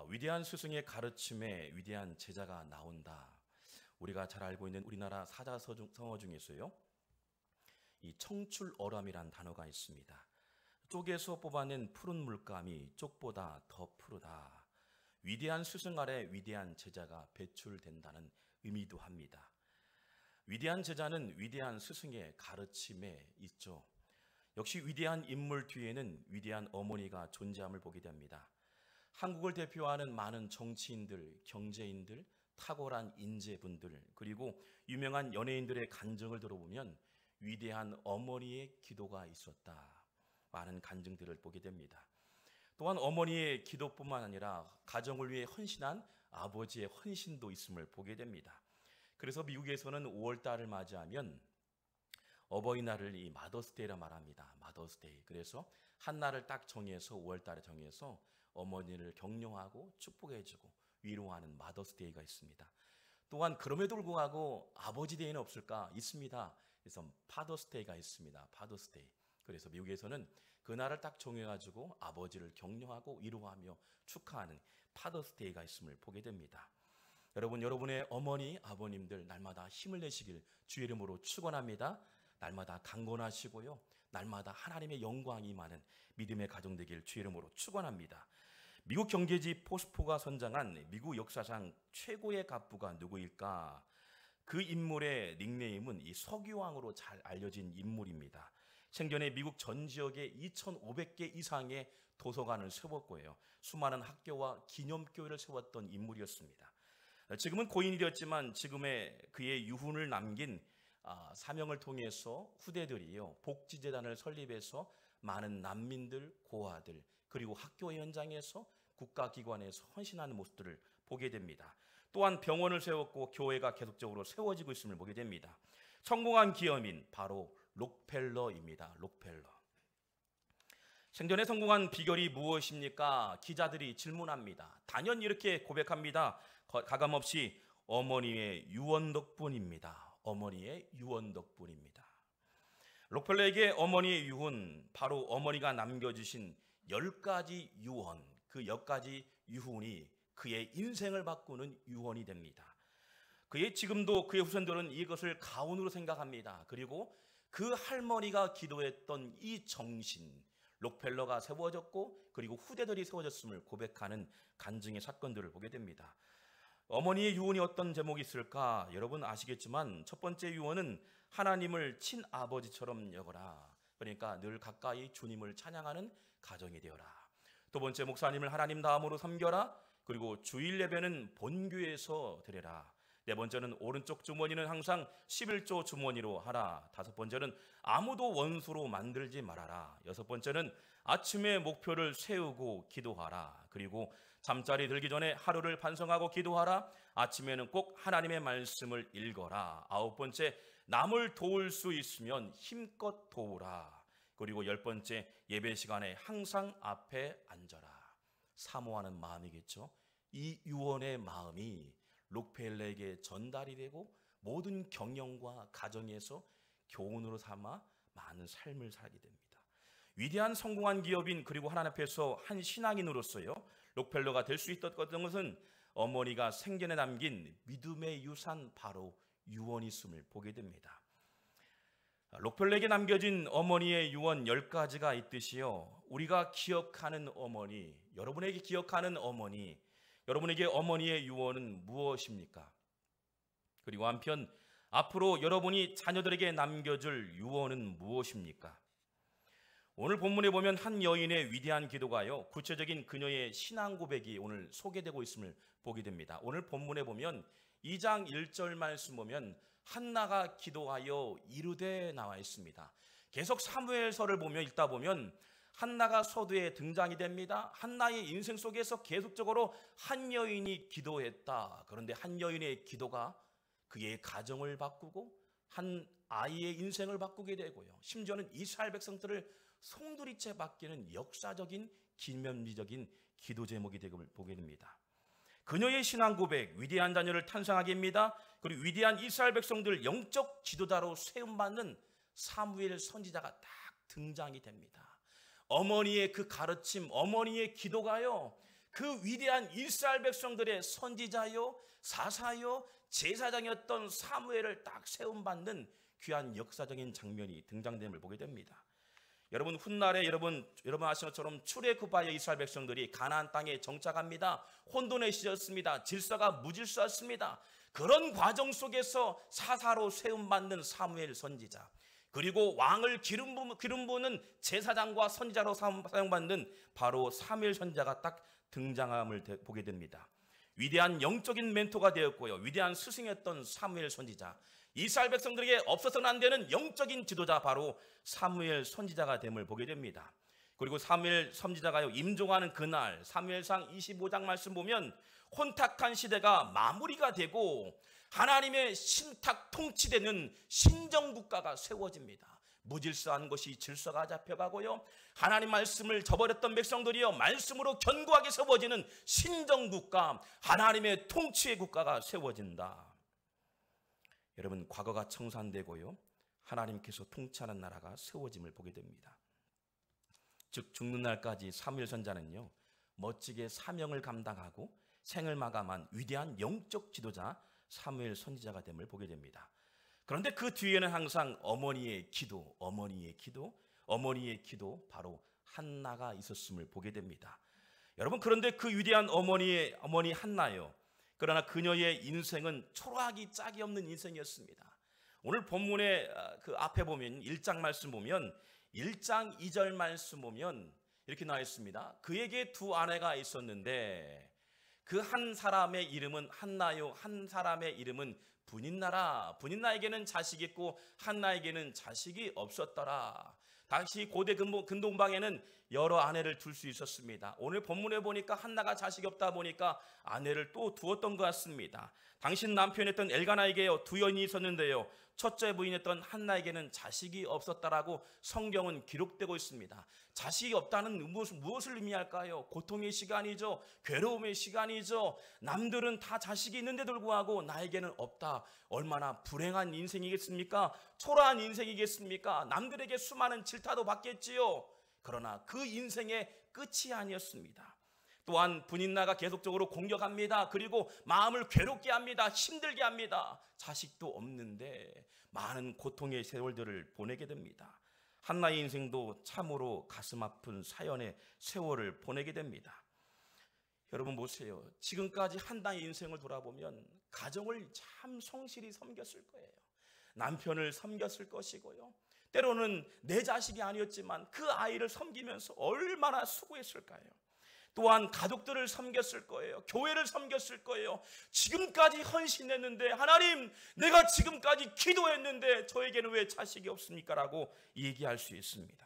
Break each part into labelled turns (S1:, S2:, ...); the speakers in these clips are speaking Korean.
S1: 위대한 스승의 가르침에 위대한 제자가 나온다. 우리가 잘 알고 있는 우리나라 사자성어 중에서요, 이 청출어람이란 단어가 있습니다. 쪽에서 뽑아낸 푸른 물감이 쪽보다 더 푸르다. 위대한 스승 아래 위대한 제자가 배출된다는 의미도 합니다. 위대한 제자는 위대한 스승의 가르침에 있죠. 역시 위대한 인물 뒤에는 위대한 어머니가 존재함을 보게 됩니다. 한국을 대표하는 많은 정치인들, 경제인들, 탁월한 인재분들, 그리고 유명한 연예인들의 간증을 들어보면 위대한 어머니의 기도가 있었다. 많은 간증들을 보게 됩니다. 또한 어머니의 기도뿐만 아니라 가정을 위해 헌신한 아버지의 헌신도 있음을 보게 됩니다. 그래서 미국에서는 5월달을 맞이하면 어버이날을 이 마더스데이라 말합니다. 마더스데이. 그래서 한 날을 딱 정해서 5월달에 정해서 어머니를 격려하고 축복해주고 위로하는 마더스데이가 있습니다. 또한 그럼에도 불구하고 아버지 데이는 없을까? 있습니다. 그래서 파더스데이가 있습니다. 파더스데이. 그래서 미국에서는 그날을 딱 정해가지고 아버지를 격려하고 위로하며 축하하는 파더스데이가 있음을 보게 됩니다. 여러분, 여러분의 어머니, 아버님들 날마다 힘을 내시길 주의 이름으로 축원합니다. 날마다 강건하시고요, 날마다 하나님의 영광이 임하는 믿음의 가정 되길 주의 이름으로 축원합니다. 미국 경제지 포스포가 선정한 미국 역사상 최고의 갑부가 누구일까? 그 인물의 닉네임은 이 석유왕으로 잘 알려진 인물입니다. 생전에 미국 전 지역에 2,500개 이상의 도서관을 세웠고요, 수많은 학교와 기념교회를 세웠던 인물이었습니다. 지금은 고인이 되었지만 지금의 그의 유훈을 남긴 사명을 통해서 후대들이요, 복지재단을 설립해서 많은 난민들, 고아들, 그리고 학교 현장에서 국가기관에서 헌신하는 모습들을 보게 됩니다. 또한 병원을 세웠고 교회가 계속적으로 세워지고 있음을 보게 됩니다. 성공한 기업인 바로 록펠러입니다. 록펠러. 생전에 성공한 비결이 무엇입니까? 기자들이 질문합니다. 단연 이렇게 고백합니다. 가감없이 어머니의 유언 덕분입니다. 어머니의 유언 덕분입니다. 록펠러에게 어머니의 유언, 바로 어머니가 남겨주신 10가지 유언, 그 10가지 유언이 그의 인생을 바꾸는 유언이 됩니다. 지금도 그의 후손들은 이것을 가훈으로 생각합니다. 그리고 그 할머니가 기도했던 이 정신, 록펠러가 세워졌고 그리고 후대들이 세워졌음을 고백하는 간증의 사건들을 보게 됩니다. 어머니의 유언이 어떤 제목이 있을까? 여러분 아시겠지만 첫 번째 유언은 하나님을 친아버지처럼 여겨라. 그러니까 늘 가까이 주님을 찬양하는 가정이 되어라. 두 번째, 목사님을 하나님 다음으로 섬겨라. 그리고 주일 예배는 본교에서 드려라. 네 번째는 오른쪽 주머니는 항상 11조 주머니로 하라. 다섯 번째는 아무도 원수로 만들지 말아라. 여섯 번째는 아침에 목표를 세우고 기도하라. 그리고 잠자리 들기 전에 하루를 반성하고 기도하라. 아침에는 꼭 하나님의 말씀을 읽어라. 아홉 번째, 남을 도울 수 있으면 힘껏 도우라. 그리고 열 번째, 예배 시간에 항상 앞에 앉아라. 사모하는 마음이겠죠. 이 유언의 마음이 록펠러에게 전달이 되고 모든 경영과 가정에서 교훈으로 삼아 많은 삶을 살게 됩니다. 위대한 성공한 기업인 그리고 하나님 앞에서 한 신앙인으로서요, 록펠러가 될 수 있었던 것은 어머니가 생전에 남긴 믿음의 유산, 바로 유언이 있음을 보게 됩니다. 록펠러에게 남겨진 어머니의 유언 10가지가 있듯이요, 우리가 기억하는 어머니, 여러분에게 기억하는 어머니, 여러분에게 어머니의 유언은 무엇입니까? 그리고 한편 앞으로 여러분이 자녀들에게 남겨줄 유언은 무엇입니까? 오늘 본문에 보면 한 여인의 위대한 기도가요, 구체적인 그녀의 신앙 고백이 오늘 소개되고 있음을 보게 됩니다. 오늘 본문에 보면 2장 1절 말씀 보면 한나가 기도하여 이르되 나와 있습니다. 계속 사무엘서를 보면 읽다 보면 한나가 서두에 등장이 됩니다. 한나의 인생 속에서 계속적으로 한 여인이 기도했다. 그런데 한 여인의 기도가 그의 가정을 바꾸고 한 아이의 인생을 바꾸게 되고요, 심지어는 이스라엘 백성들을 송두리째 바뀌는 역사적인 기념비적인 기도 제목이 되고 보게 됩니다. 그녀의 신앙 고백, 위대한 자녀를 탄생하게 합니다. 그리고 위대한 이스라엘 백성들 영적 지도자로 세움받는 사무엘 선지자가 딱 등장이 됩니다. 어머니의 그 가르침, 어머니의 기도가요, 그 위대한 이스라엘 백성들의 선지자요, 사사요, 제사장이었던 사무엘을 딱 세움받는 귀한 역사적인 장면이 등장됨을 보게 됩니다. 여러분, 훗날에 여러분 아시는 것처럼 출애굽하여 이스라엘 백성들이 가나안 땅에 정착합니다. 혼돈해지셨습니다. 질서가 무질서였습니다. 그런 과정 속에서 사사로 세움받는 사무엘 선지자, 그리고 왕을 기름 부는 제사장과 선지자로 사용받는 바로 사무엘 선지자가 딱 등장함을 보게 됩니다. 위대한 영적인 멘토가 되었고요, 위대한 스승이었던 사무엘 선지자, 이스라엘 백성들에게 없어서는 안 되는 영적인 지도자, 바로 사무엘 선지자가 됨을 보게 됩니다. 그리고 사무엘 선지자가 임종하는 그날 사무엘상 25장 말씀 보면 혼탁한 시대가 마무리가 되고 하나님의 신탁 통치되는 신정국가가 세워집니다. 무질서한 것이 질서가 잡혀가고요, 하나님 말씀을 저버렸던 백성들이요 말씀으로 견고하게 세워지는 신정국가, 하나님의 통치의 국가가 세워진다. 여러분, 과거가 청산되고요, 하나님께서 통치하는 나라가 세워짐을 보게 됩니다. 즉 죽는 날까지 사무엘 선지자는요 멋지게 사명을 감당하고 생을 마감한 위대한 영적 지도자 사무엘 선지자가 됨을 보게 됩니다. 그런데 그 뒤에는 항상 어머니의 기도, 바로 한나가 있었음을 보게 됩니다. 여러분, 그런데 그 위대한 어머니 한나요, 그러나 그녀의 인생은 초라하기 짝이 없는 인생이었습니다. 오늘 본문의 그 앞에 보면 1장 말씀 보면 1장 2절 말씀 보면 이렇게 나와 있습니다. 그에게 두 아내가 있었는데 그 한 사람의 이름은 한나요, 한 사람의 이름은 분인나라. 분인나에게는 자식이 있고 한나에게는 자식이 없었더라. 당시 고대 근동방에는 여러 아내를 둘 수 있었습니다. 오늘 본문에 보니까 한나가 자식이 없다 보니까 아내를 또 두었던 것 같습니다. 당신 남편이었던 엘가나에게 두 여인이 있었는데요, 첫째 부인이었던 한나에게는 자식이 없었다라고 성경은 기록되고 있습니다. 자식이 없다는 무엇을 의미할까요? 고통의 시간이죠. 괴로움의 시간이죠. 남들은 다 자식이 있는데 불구하고 나에게는 없다. 얼마나 불행한 인생이겠습니까? 초라한 인생이겠습니까? 남들에게 수많은 질타도 받겠지요. 그러나 그 인생의 끝이 아니었습니다. 또한 분인나가 계속적으로 공격합니다. 그리고 마음을 괴롭게 합니다. 힘들게 합니다. 자식도 없는데 많은 고통의 세월들을 보내게 됩니다. 한나의 인생도 참으로 가슴 아픈 사연의 세월을 보내게 됩니다. 여러분 보세요. 지금까지 한나의 인생을 돌아보면 가정을 참 성실히 섬겼을 거예요. 남편을 섬겼을 것이고요, 때로는 내 자식이 아니었지만 그 아이를 섬기면서 얼마나 수고했을까요? 또한 가족들을 섬겼을 거예요. 교회를 섬겼을 거예요. 지금까지 헌신했는데, 하나님 내가 지금까지 기도했는데 저에게는 왜 자식이 없습니까? 라고 얘기할 수 있습니다.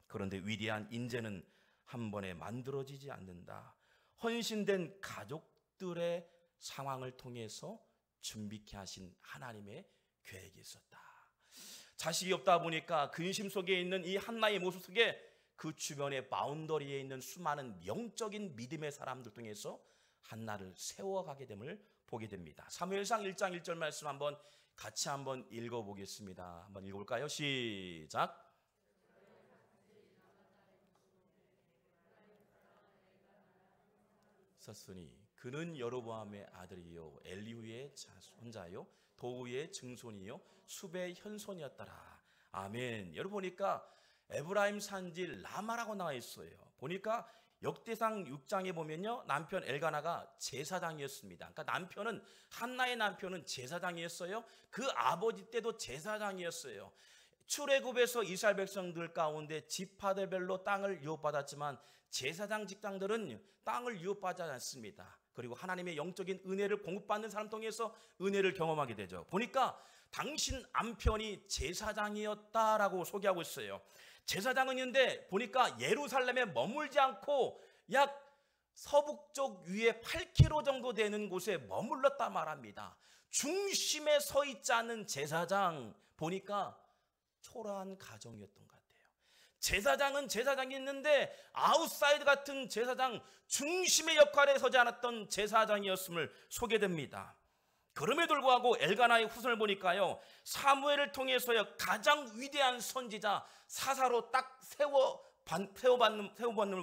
S1: 그런데 위대한 인재는 한 번에 만들어지지 않는다. 헌신된 가족들의 상황을 통해서 준비케 하신 하나님의 계획이 있었다. 자식이 없다 보니까 근심 속에 있는 이 한나의 모습 속에 그 주변의 바운더리에 있는 수많은 영적인 믿음의 사람들 통해서 한나를 세워가게 됨을 보게 됩니다. 사무엘상 1장 1절 말씀 같이 한번 읽어보겠습니다. 한번 읽어볼까요? 시작. 썼으니 그는 여로보암의 아들이요 엘리후의 손자요 도우의 증손이요 숲의 현손이었더라. 아멘. 여러분 보니까 에브라임 산지 라마라고 나와 있어요. 보니까 역대상 6장에 보면요, 남편 엘가나가 제사장이었습니다. 그러니까 한나의 남편은 제사장이었어요. 그 아버지 때도 제사장이었어요. 출애굽에서 이스라엘 백성들 가운데 지파들별로 땅을 유업받았지만 제사장 직장들은 땅을 유업받지 않습니다. 그리고 하나님의 영적인 은혜를 공급받는 사람 통해서 은혜를 경험하게 되죠. 보니까 당신 남편이 제사장이었다라고 소개하고 있어요. 제사장은인데 보니까 예루살렘에 머물지 않고 약 서북쪽 위에 8km 정도 되는 곳에 머물렀다 말합니다. 중심에 서 있지 않는 제사장, 보니까 초라한 가정이었던 것 같아요. 제사장은 제사장이 있는데 아웃사이드 같은 제사장, 중심의 역할에 서지 않았던 제사장이었음을 소개됩니다. 그럼에도 불구하고 엘가나의 후손을 보니까요, 사무엘을 통해서요 가장 위대한 선지자 사사로 딱 세워받는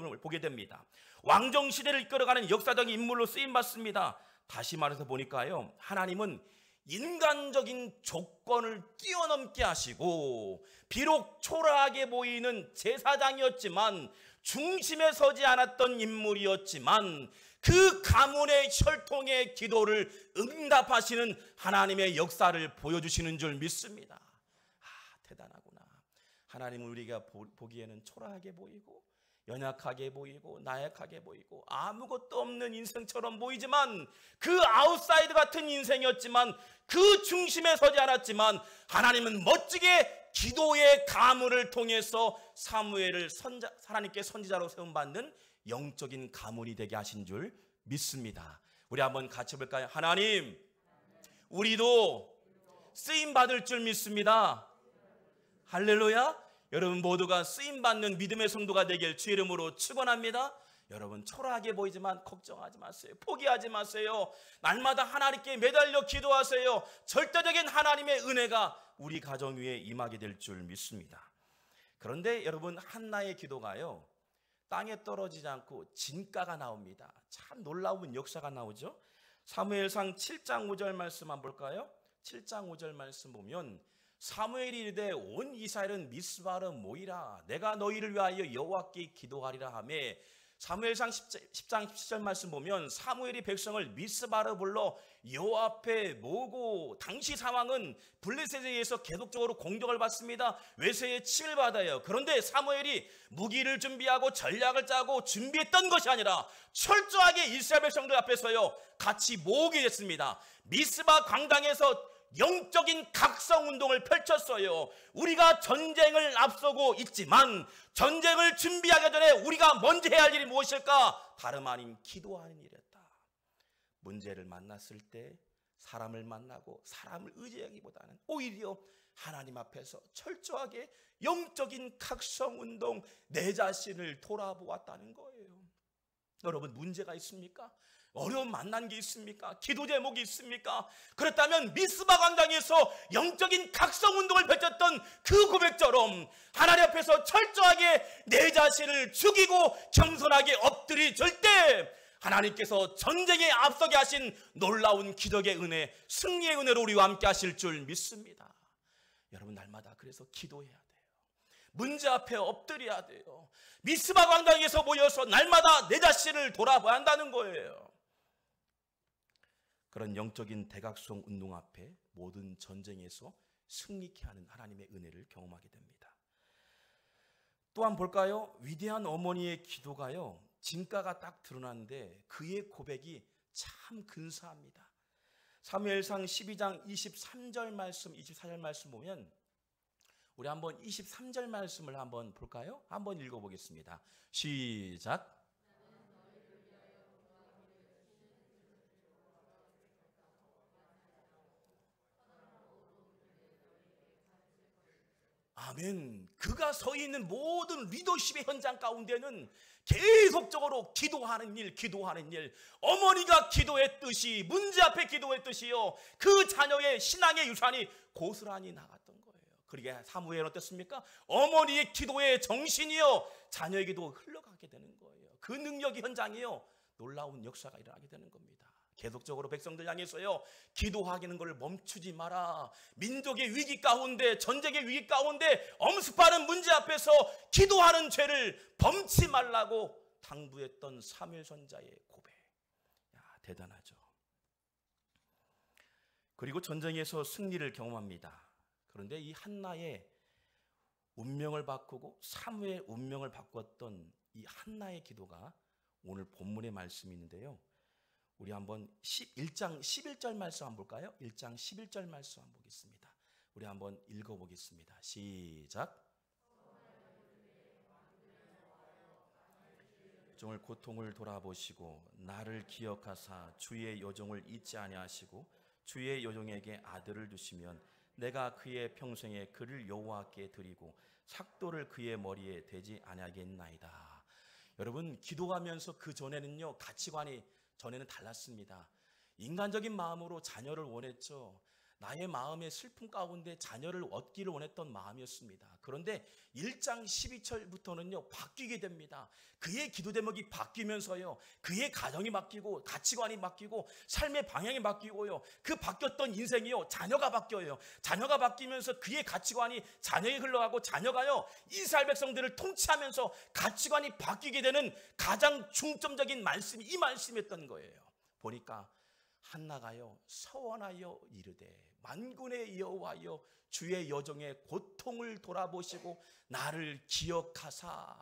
S1: 걸 보게 됩니다. 왕정시대를 이끌어가는 역사적인 인물로 쓰임받습니다. 다시 말해서 보니까요, 하나님은 인간적인 조건을 뛰어넘게 하시고 비록 초라하게 보이는 제사장이었지만, 중심에 서지 않았던 인물이었지만 그 가문의 혈통의 기도를 응답하시는 하나님의 역사를 보여주시는 줄 믿습니다. 대단하구나. 하나님은 우리가 보기에는 초라하게 보이고 연약하게 보이고 나약하게 보이고 아무것도 없는 인생처럼 보이지만, 그 아웃사이드 같은 인생이었지만, 그 중심에 서지 않았지만 하나님은 멋지게 기도의 가문을 통해서 사무엘을 하나님께 선지자로 세움받는 영적인 가문이 되게 하신 줄 믿습니다. 우리 한번 같이 볼까요? 하나님, 우리도 쓰임받을 줄 믿습니다. 할렐루야. 여러분 모두가 쓰임받는 믿음의 성도가 되길 주 이름으로 축원합니다. 여러분 초라하게 보이지만 걱정하지 마세요. 포기하지 마세요. 날마다 하나님께 매달려 기도하세요. 절대적인 하나님의 은혜가 우리 가정 위에 임하게 될 줄 믿습니다. 그런데 여러분, 한나의 기도가요, 땅에 떨어지지 않고 진가가 나옵니다. 참 놀라운 역사가 나오죠. 사무엘상 7장 5절 말씀 한번 볼까요? 7장 5절 말씀 보면, 사무엘이 이르되 온 이스라엘은 미스바로 모이라, 내가 너희를 위하여 여호와께 기도하리라 하며, 사무엘상 10장 17절 말씀 보면 사무엘이 백성을 미스바로 불러 여호와 앞에 모으고, 당시 상황은 블레셋에 의해서 계속적으로 공격을 받습니다. 외세에 침을 받아요. 그런데 사무엘이 무기를 준비하고 전략을 짜고 준비했던 것이 아니라 철저하게 이스라엘 백성들 앞에서요 같이 모으게 됐습니다. 미스바 광당에서 영적인 각성운동을 펼쳤어요. 우리가 전쟁을 앞서고 있지만 전쟁을 준비하기 전에 우리가 먼저 해야 할 일이 무엇일까? 다름 아닌 기도하는 일이었다. 문제를 만났을 때 사람을 만나고 사람을 의지하기보다는 오히려 하나님 앞에서 철저하게 영적인 각성운동, 내 자신을 돌아보았다는 거예요. 여러분, 문제가 있습니까? 어려움 만난 게 있습니까? 기도 제목이 있습니까? 그렇다면 미스바 광장에서 영적인 각성운동을 펼쳤던 그 고백처럼 하나님 앞에서 철저하게 내 자신을 죽이고 겸손하게 엎드릴 때 하나님께서 전쟁에 앞서게 하신 놀라운 기적의 은혜, 승리의 은혜로 우리와 함께 하실 줄 믿습니다. 여러분, 날마다 그래서 기도해야 돼요. 문제 앞에 엎드려야 돼요. 미스바 광장에서 모여서 날마다 내 자신을 돌아봐야 한다는 거예요. 그런 영적인 대각성 운동 앞에 모든 전쟁에서 승리케 하는 하나님의 은혜를 경험하게 됩니다. 또한 볼까요? 위대한 어머니의 기도가요, 진가가 딱 드러나는데 그의 고백이 참 근사합니다. 사무엘상 12장 23절 말씀, 24절 말씀 보면, 우리 한번 23절 말씀을 한번 볼까요? 한번 읽어보겠습니다. 시작. 아멘. 그가 서 있는 모든 리더십의 현장 가운데는 계속적으로 기도하는 일, 어머니가 기도했듯이, 문제 앞에 기도했듯이요, 그 자녀의 신앙의 유산이 고스란히 나갔던 거예요. 그러게 사무엘은 어땠습니까? 어머니의 기도의 정신이요 자녀에게도 흘러가게 되는 거예요. 그 능력의 현장이요 놀라운 역사가 일어나게 되는 겁니다. 계속적으로 백성들 향해서요 기도하기는 걸 멈추지 마라. 민족의 위기 가운데, 전쟁의 위기 가운데 엄습하는 문제 앞에서 기도하는 죄를 범치 말라고 당부했던 사무엘 선지자의 고백. 대단하죠. 그리고 전쟁에서 승리를 경험합니다. 그런데 이 한나의 운명을 바꾸고 사무엘의 운명을 바꿨던 이 한나의 기도가 오늘 본문의 말씀이 있는데요, 우리 한번 1장 11절 말씀 한번 볼까요? 1장 11절 말씀 한번 보겠습니다. 우리 한번 읽어보겠습니다. 시작. 종을 고통을 돌아보시고 나를 기억하사 주의 여종을 잊지 아니하시고 주의 여종에게 아들을 두시면 내가 그의 평생에 그를 여호와께 드리고 삭도를 그의 머리에 대지 아니하겠나이다. 여러분, 기도하면서 그 전에는요 가치관이 전에는 달랐습니다. 인간적인 마음으로 자녀를 원했죠. 나의 마음의 슬픔 가운데 자녀를 얻기를 원했던 마음이었습니다. 그런데 1장 12절부터는요 바뀌게 됩니다. 그의 기도 제목이 바뀌면서요 그의 가정이 바뀌고 가치관이 바뀌고 삶의 방향이 바뀌고요 그 바뀌었던 인생이요 자녀가 바뀌어요. 자녀가 바뀌면서 그의 가치관이 자녀에 흘러가고 자녀가요 이스라엘 백성들을 통치하면서 가치관이 바뀌게 되는 가장 중점적인 말씀이 이 말씀이었던 거예요. 보니까 한나가요 서원하여 이르되 만군의 여호와여 주의 여종의 고통을 돌아보시고 나를 기억하사.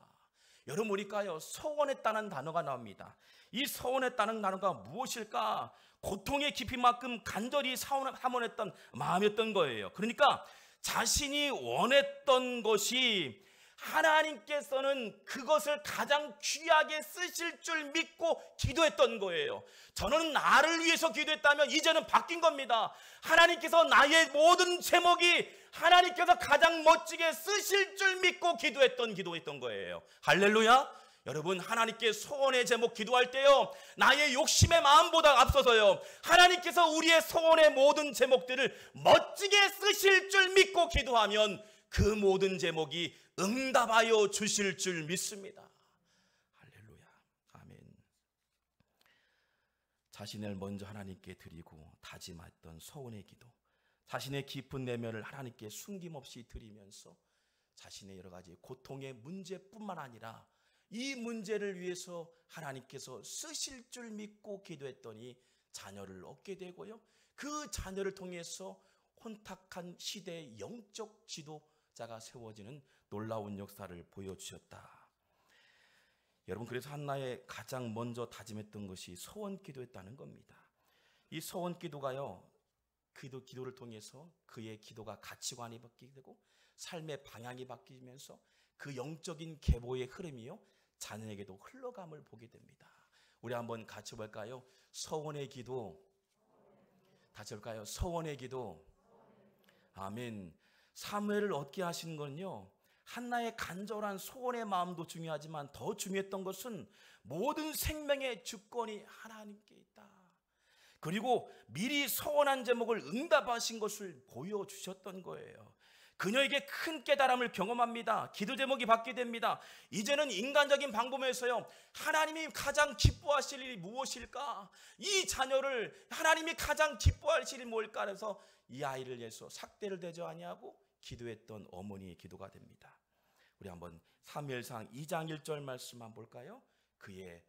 S1: 여러분 보니까요 서원했다는 단어가 나옵니다. 이 서원했다는 단어가 무엇일까? 고통의 깊이만큼 간절히 사모했던 마음이었던 거예요. 그러니까 자신이 원했던 것이 하나님께서는 그것을 가장 귀하게 쓰실 줄 믿고 기도했던 거예요. 저는 나를 위해서 기도했다면 이제는 바뀐 겁니다. 하나님께서 나의 모든 제목이 하나님께서 가장 멋지게 쓰실 줄 믿고 기도했던 거예요. 할렐루야. 여러분 하나님께 소원의 제목 기도할 때요 나의 욕심의 마음보다 앞서서요 하나님께서 우리의 소원의 모든 제목들을 멋지게 쓰실 줄 믿고 기도하면 그 모든 제목이 응답하여 주실 줄 믿습니다. 할렐루야. 아멘. 자신을 먼저 하나님께 드리고 다짐했던 서원의 기도, 자신의 깊은 내면을 하나님께 숨김없이 드리면서 자신의 여러 가지 고통의 문제뿐만 아니라 이 문제를 위해서 하나님께서 쓰실 줄 믿고 기도했더니 자녀를 얻게 되고요 그 자녀를 통해서 혼탁한 시대의 영적 지도자가 세워지는 놀라운 역사를 보여주셨다. 여러분 그래서 한나의 가장 먼저 다짐했던 것이 서원 기도였다는 겁니다. 이 서원 기도가요 기도를 통해서 그의 기도가 가치관이 바뀌게 되고 삶의 방향이 바뀌면서 그 영적인 계보의 흐름이요 자녀에게도 흘러감을 보게 됩니다. 우리 한번 같이 볼까요? 서원의 기도. 다시 볼까요? 서원의 기도. 아멘. 사무엘을 얻게 하신 건요 한나의 간절한 소원의 마음도 중요하지만 더 중요했던 것은 모든 생명의 주권이 하나님께 있다. 그리고 미리 서원한 제목을 응답하신 것을 보여주셨던 거예요. 그녀에게 큰 깨달음을 경험합니다. 기도 제목이 받게 됩니다. 이제는 인간적인 방법에서요 하나님이 가장 기뻐하실 일이 무엇일까? 이 자녀를 하나님이 가장 기뻐하실 일이 뭘까? 해서 이 아이를 위해서 삭대를 대저 아니하고 기도했던 어머니의 기도가 됩니다. 우리 한번 사무엘상 2장 1절 말씀 한번 볼까요? 그의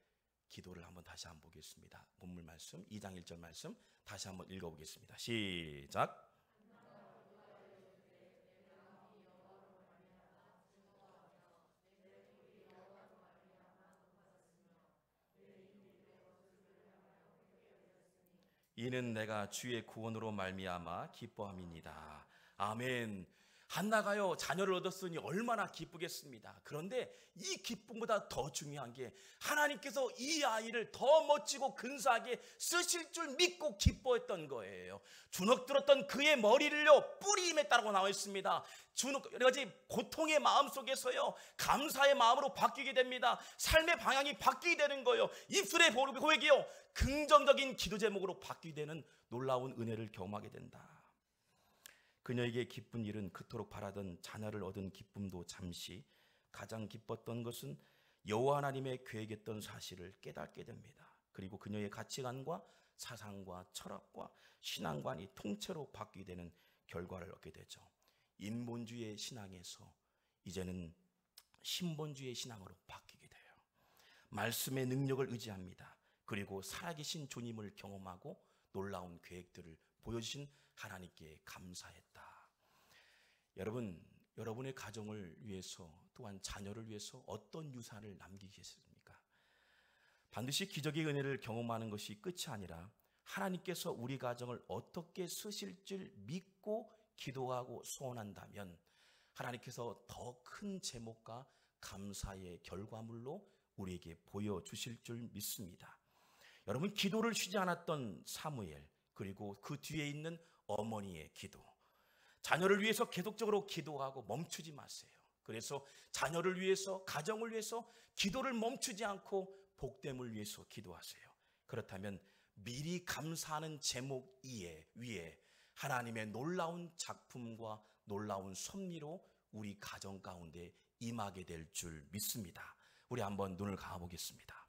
S1: 기도를 한번 다시 한번 보겠습니다. 본문 말씀 2장 1절 말씀 다시 한번 읽어보겠습니다. 시작. 이는 내가 주의 구원으로 말미암아 기뻐함이니이다. 아멘. 한나가요 자녀를 얻었으니 얼마나 기쁘겠습니다. 그런데 이 기쁨보다 더 중요한 게 하나님께서 이 아이를 더 멋지고 근사하게 쓰실 줄 믿고 기뻐했던 거예요. 주눅 들었던 그의 머리를요 뿌리 임했다고 나와 있습니다. 여러 가지 고통의 마음 속에서요 감사의 마음으로 바뀌게 됩니다. 삶의 방향이 바뀌게 되는 거예요. 입술의 고백이요 긍정적인 기도 제목으로 바뀌게 되는 놀라운 은혜를 경험하게 된다. 그녀에게 기쁜 일은 그토록 바라던 자녀를 얻은 기쁨도 잠시, 가장 기뻤던 것은 여호와 하나님의 계획했던 사실을 깨닫게 됩니다. 그리고 그녀의 가치관과 사상과 철학과 신앙관이 통째로 바뀌게 되는 결과를 얻게 되죠. 인본주의의 신앙에서 이제는 신본주의의 신앙으로 바뀌게 돼요. 말씀의 능력을 의지합니다. 그리고 살아계신 주님을 경험하고 놀라운 계획들을 보여주신 하나님께 감사했다. 여러분, 여러분의 가정을 위해서 또한 자녀를 위해서 어떤 유산을 남기겠습니까? 반드시 기적의 은혜를 경험하는 것이 끝이 아니라 하나님께서 우리 가정을 어떻게 쓰실 줄 믿고 기도하고 소원한다면 하나님께서 더 큰 제목과 감사의 결과물로 우리에게 보여주실 줄 믿습니다. 여러분, 기도를 쉬지 않았던 사무엘, 그리고 그 뒤에 있는 어머니의 기도, 자녀를 위해서 계속적으로 기도하고 멈추지 마세요. 그래서 자녀를 위해서, 가정을 위해서 기도를 멈추지 않고 복됨을 위해서 기도하세요. 그렇다면 미리 감사하는 제목 위에 하나님의 놀라운 작품과 놀라운 섭리로 우리 가정 가운데 임하게 될 줄 믿습니다. 우리 한번 눈을 감아보겠습니다.